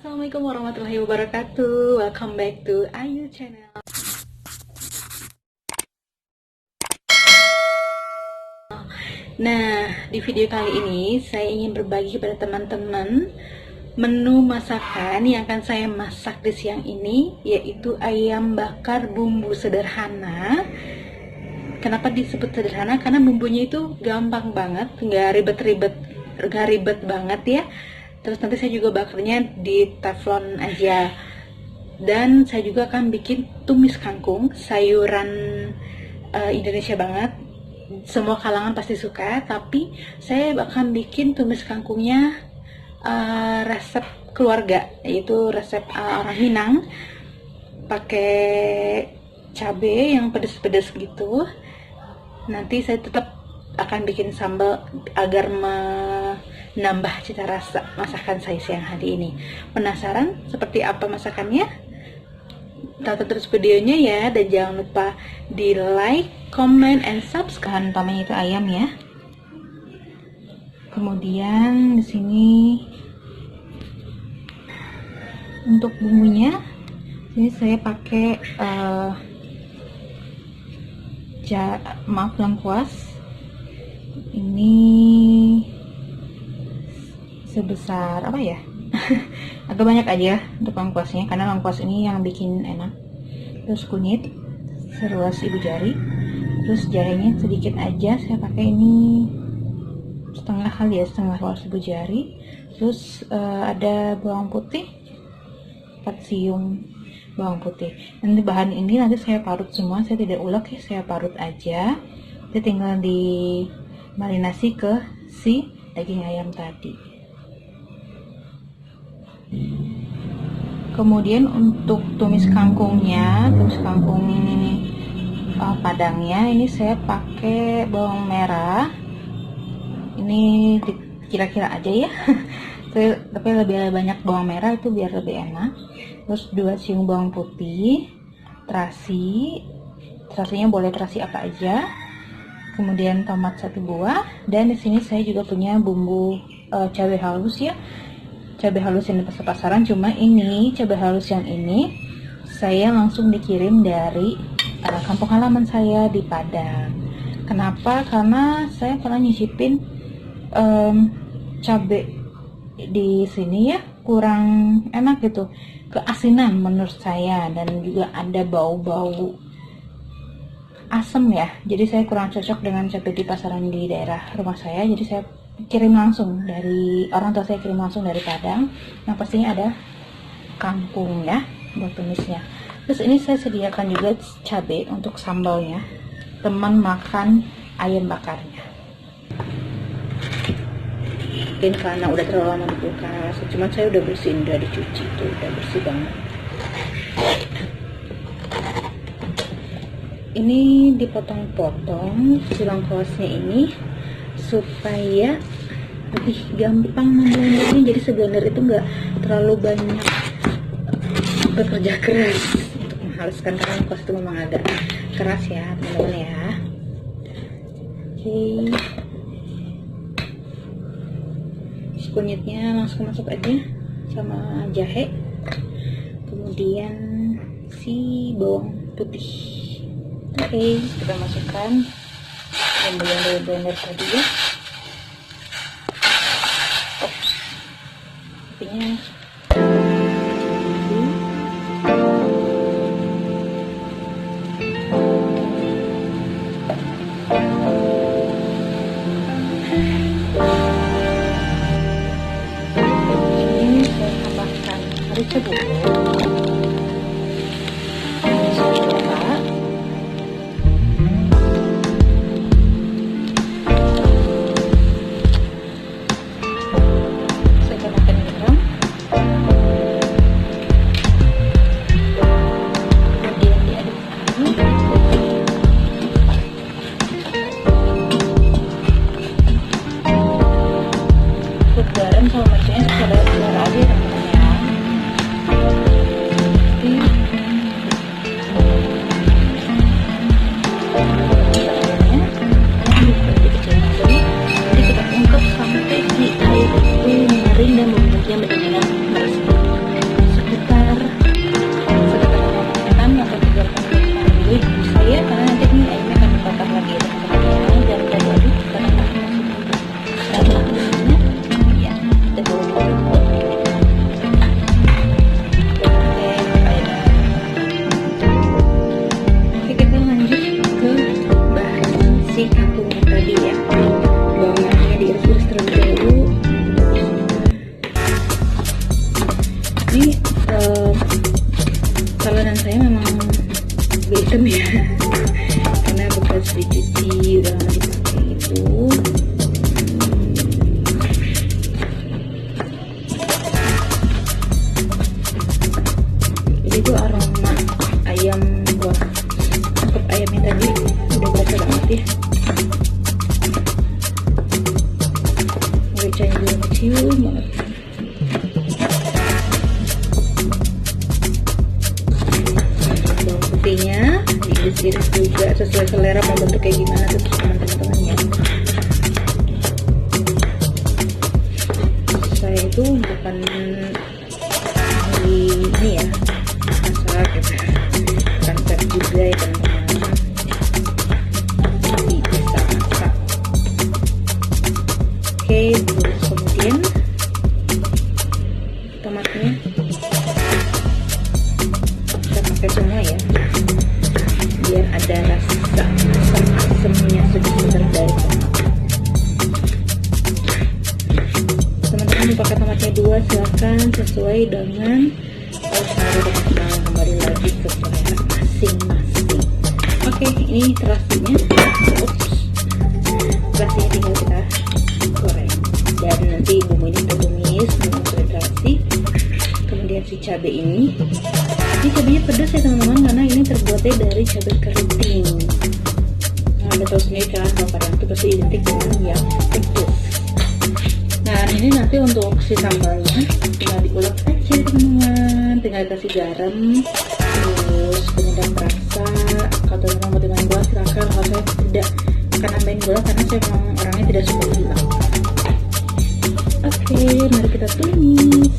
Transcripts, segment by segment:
Assalamualaikum warahmatullahi wabarakatuh. Welcome back to Ayu Channel. Nah, di video kali ini saya ingin berbagi kepada teman-teman menu masakan yang akan saya masak di siang ini, yaitu ayam bakar bumbu sederhana. Kenapa disebut sederhana? Karena bumbunya itu gampang banget, nggak ribet banget ya. Terus nanti saya juga bakarnya di teflon aja. Dan saya juga akan bikin tumis kangkung, sayuran Indonesia banget. Semua kalangan pasti suka, tapi saya akan bikin tumis kangkungnya resep keluarga, yaitu resep orang Minang, pakai cabai yang pedes-pedes gitu. Nanti saya tetap akan bikin sambal agar menambah cita rasa masakan saya siang hari ini. Penasaran seperti apa masakannya? Tonton terus videonya ya, dan jangan lupa di like, comment, and subscribe. Utamanya itu ayam ya. Kemudian di sini untuk bumbunya, ini saya pakai lengkuas. Ini sebesar apa ya? Agak banyak aja untuk lengkuasnya, karena lengkuas ini yang bikin enak. Terus kunyit seluas ibu jari. Terus jahenya sedikit aja, saya pakai ini setengah kali ya, setengah luas ibu jari. Terus ada bawang putih 4 siung bawang putih. Nanti bahan ini nanti saya parut semua, saya tidak ulek ya, saya parut aja. Jadi tinggal di marinasi ke si daging ayam tadi. Kemudian untuk tumis kangkungnya, padangnya, ini saya pakai bawang merah. Ini kira-kira aja ya. Tapi lebih banyak bawang merah itu biar lebih enak. Terus 2 siung bawang putih, terasinya boleh terasi apa aja. Kemudian tomat 1 buah, dan di sini saya juga punya bumbu cabai halus ya. Cabai halus yang di pasar-pasaran, cuma ini cabai halus yang ini saya langsung dikirim dari kampung halaman saya di Padang. Kenapa? Karena saya pernah nyicipin cabai di sini ya, kurang enak gitu, keasinan menurut saya, dan juga ada bau-bau asam ya. Jadi saya kurang cocok dengan cabai di pasaran di daerah rumah saya. Jadi saya kirim langsung dari orang tua, saya kirim langsung dari Padang. Yang pastinya ada kangkung ya buat tumisnya. Terus ini saya sediakan juga cabai untuk sambalnya, teman makan ayam bakarnya. Mungkin karena udah terlalu lama di kulkas, cuman saya udah bersihin, udah dicuci tuh, udah bersih banget. Ini dipotong-potong si lengkuasnya ini supaya lebih gampang memblendernya. Jadi seblender itu nggak terlalu banyak bekerja keras untuk menghaluskan, karena lengkuas itu memang agak keras ya teman-teman ya. Oke, kunyitnya langsung masuk aja sama jahe. Kemudian si bawang putih. Oke, kita masukkan blender tadi ya. Apinya ini saya tambahkan merica bubuk. Garam sama mercanya sekedar aja teman-teman ya. Nanti kita ungkep sampai si air itu mengering dan bumbunya benar-benar meresap. Ini talenan saya memang agak hitam ya, karena bekas dicuci udah lama dipakai gitu. Jadi itu aroma ayam buat sop ayamnya tadi udah berasa banget ya. Mericanya juga kecil banget. Bawang putihnya diiris-iris juga sesuai selera, mau bentuk kayak gimana tuh teman-temannya. Saya itu bukan ini ya masak gitu, bukan chef juga ya teman-teman, jadi bisa masak. Oke, terus kemudian tomatnya kita pakai semua ya, biar ada rasa asam-asamnya sebentar dari tomat. Teman-teman mau pakai tomatnya 2 silahkan, sesuai dengan selera. Kembali lagi ke selera masing-masing. Oke, ini terasinya. Terasinya tinggal kita goreng, dan nanti bumbu ini kita tumis dengan terasi. Kemudian si cabai ini cabainya pedas ya teman-teman, karena ini terbuatnya dari cabai keriting. Nah, Anda tahu sendiri kan kalau kadang itu pasti identik dengan yang pedas. Nah, ini nanti untuk si sambalnya tinggal diulek aja teman-teman, tinggal kasih garam, terus penyedap rasa. Kalau teman-teman mau dengan gula silahkan, kalau saya tidak akan nambahin gula karena saya memang orangnya tidak suka gula. Oke, mari kita tumis.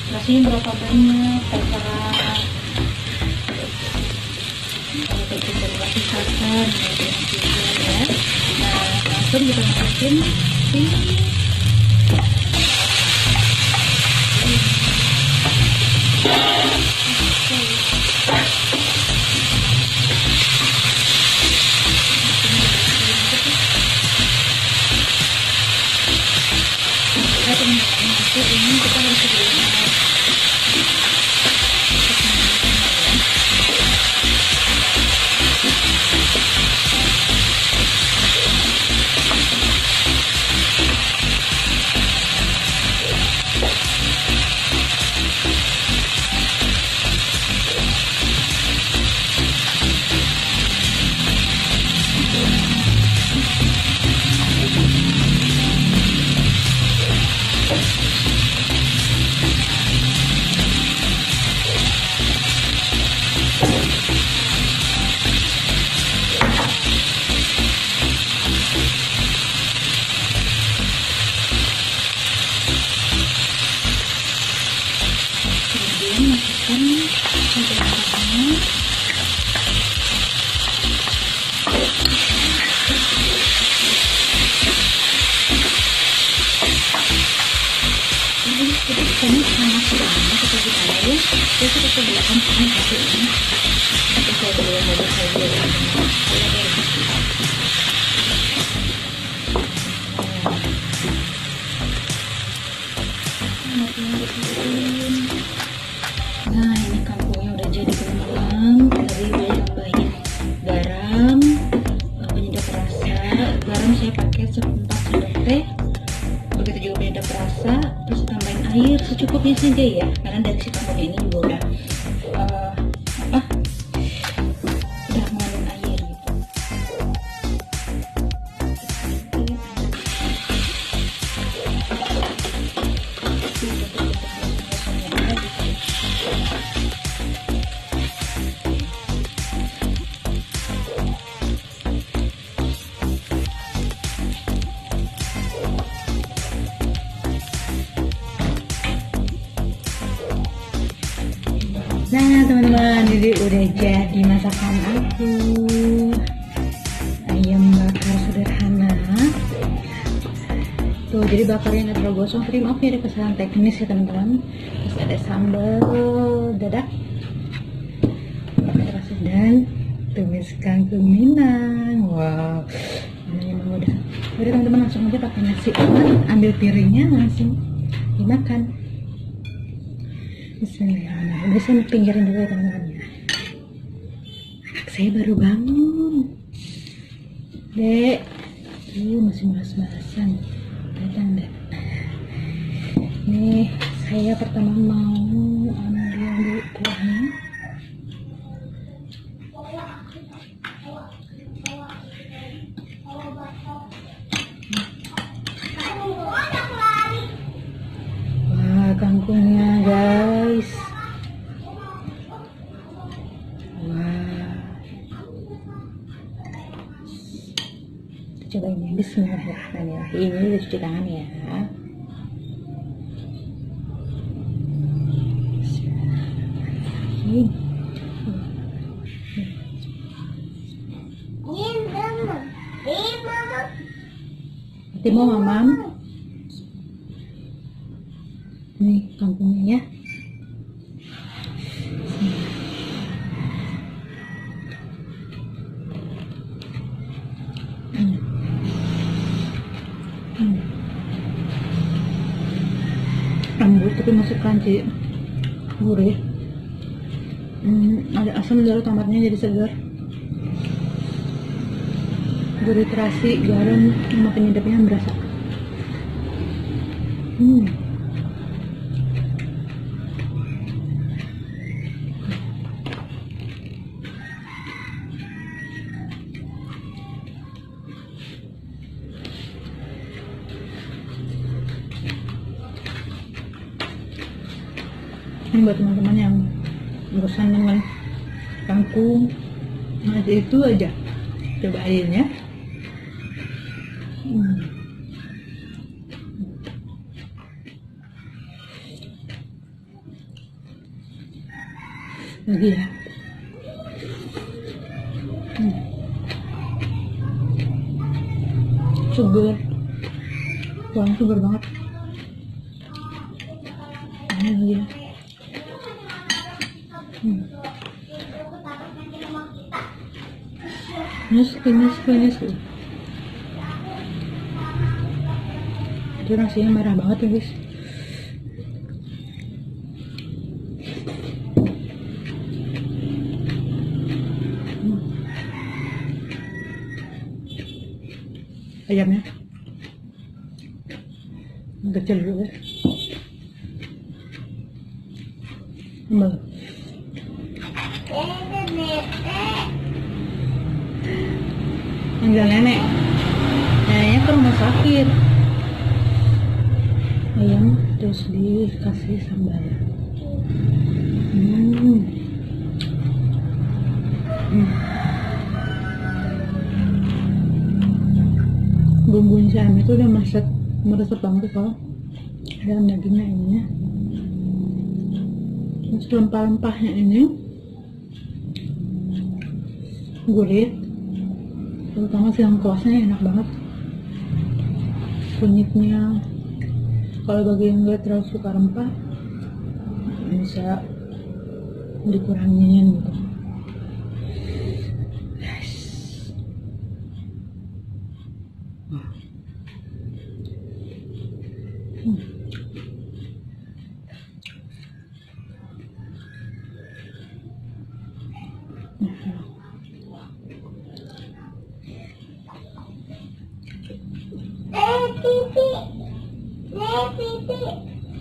Nasinya berapa banyak terserah, kalau kita pisahkan ya. Nah, langsung kita masukin ini kita harus apinya kecilin. Nah, ini kangkungnya udah jadi teman-teman. Tadi udah tambahin garam, penyedap rasa. Garam saya pakai 1/4 sendok teh. Begitu juga penyedap rasa. Terus tambahin air secukupnya saja ya, karena dari si kangkungnya ini juga udah udah mengandung air gitu. Nah teman-teman, ini udah jadi masakan aku, ayam bakar sederhana. Tuh, jadi bakarnya nggak terlalu gosong. Tapi maaf ya, ada kesalahan teknis ya teman-teman. Terus ada sambal dadak dan tumis kangkung Minang. Wow, ini memang udah teman-teman, langsung aja pakai nasi hangat, ambil piringnya langsung dimakan. Bismillahirrahmanirrahim. Udah, saya pinggirin dulu ya teman-teman ya. Anak saya baru bangun. Dek, masih malas-malasan. Datang dek. Nih, saya pertama mau ambil dulu kuahnya. Wah, kangkungnya guys. Wah. Kita coba ini. Bismillahirrahmanirrahim. Ini udah cuci tangan ya. Bismillahirrahmanirrahim. Nanti mau mamam. Nih kangkungnya ya. Lembut tapi masih crunchy, gurih. Ada asam dari tomatnya jadi segar. Gurih terasi, garam sama penyedapnya berasa. Ini buat teman-teman yang urusan dengan kangkung, masih itu aja, cobain ya. Lagi ya. Sugar, kurang sugar banget. Ini lagi ya. Nes. Itu nasinya merah banget ya guys. Ayamnya kecil dulu ya. Panggil nenek. Neneknya ke rumah sakit. Ayam terus dikasih sambal. Bumbunya si ayam itu udah meresap banget kalau dalam dagingnya ininya. Terus rempah-rempahnya ini gurih, terutama si lengkuasnya enak banget. Kunyitnya, kalau bagi yang gak terlalu suka rempah bisa dikurangin gitu.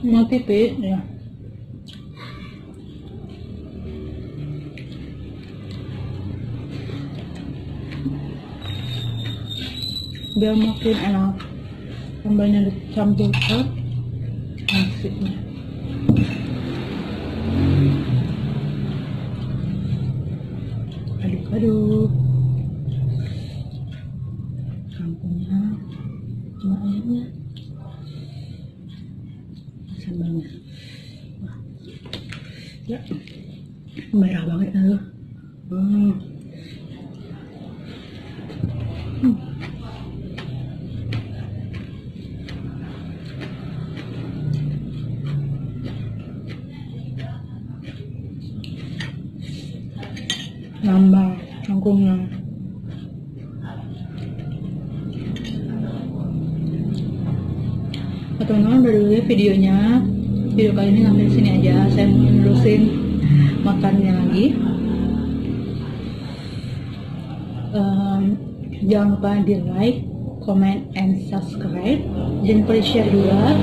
Mau pipi ya. Biar makin enak, sambalnya dicampurkan nasinya. Aduk-aduk. Campurnya cuma ayamnya, sambalnya. Wah. Ya, merah banget tuh. Nambah kangkungnya. Teman-teman, udah dulu ya videonya. Video kali ini sampai sini aja. Saya mau nerusin makannya lagi. Jangan lupa di like, comment, and subscribe. Jangan lupa di share juga.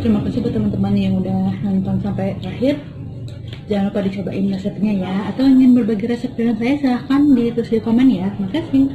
Terima kasih buat teman-teman yang udah nonton sampai akhir. Jangan lupa dicobain resepnya ya. Atau ingin berbagi resep dengan saya, silahkan ditulis di komen ya. Terima kasih.